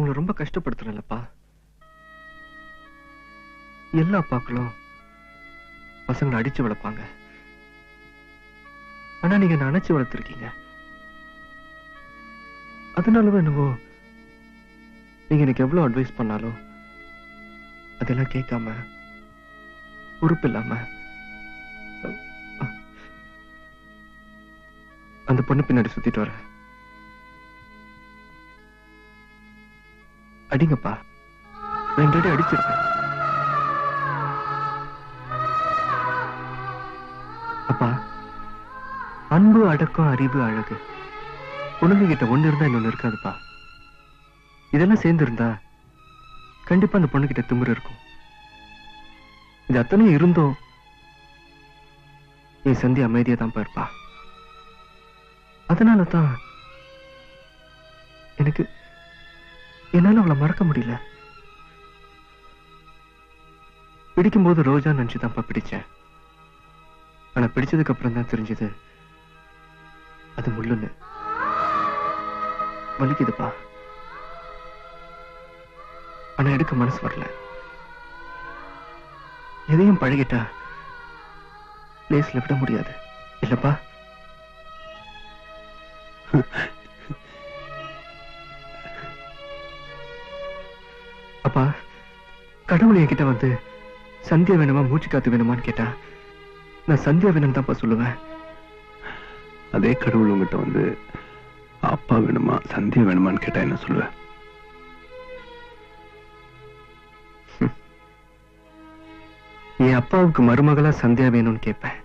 உங்களை ரொம்ப கஷ்டப்படுத்துறேன்லப்பா. எல்லா அப்பாக்களும் பசங்களை அடிச்சு வளர்ப்பாங்க. ஆனா நீங்க நினைச்சு வளர்த்துருக்கீங்க. அதனாலதான் என்னவோ நீங்க எனக்கு எவ்வளவு அட்வைஸ் பண்ணாலும் அதெல்லாம் கேட்காம பொறுப்பு இல்லாம அந்த பொண்ணு பின்னாடி சுத்திட்டு வர. அடிங்கப்பா, 2 அடி அடிச்சிருக்கேன். அப்பா, அன்பு, அடக்கம், அறிவு, அழகு பொண்ணுங்க கிட்ட ஒண்ணு இருந்தா இன்னொன்னு இருக்காதுப்பா. இதெல்லாம் சேர்ந்து இருந்தா கண்டிப்பா அந்த பொண்ணு கிட்ட திமிரு இருக்கும். இது அத்தனையும் இருந்தோம் என் சந்தி அமைதியா தான் இருப்பா. அதனாலதான் எனக்கு என்னால அவளை மறக்க முடியல. பிடிக்கும் போது ரோஜா நினைச்சுதான்ப்பா பிடிச்சேன். ஆனா பிடிச்சதுக்கு அப்புறம் தான் தெரிஞ்சது அது முள்ளுன்னு. வலிக்குதுப்பா, ஆனா எடுக்க மனசு வரல. எதையும் பழகிட்டா லேஸ்ல விட முடியாது இல்லப்பா? அப்பா, கடவுள் என்கிட்ட வந்து சந்தியா வேணுமா மூச்சு காத்து வேணுமான்னு கேட்டா நான் சந்தியா வேணும் தான்ப்பா சொல்லுவேன். அதே கடவுள் உங்ககிட்ட வந்து அப்பா வேணுமா சந்தியா வேணுமான்னு கேட்டா என்ன சொல்லுவேன்? என் அப்பாவுக்கு மருமகளா சந்தியா வேணும்னு கேட்பேன்.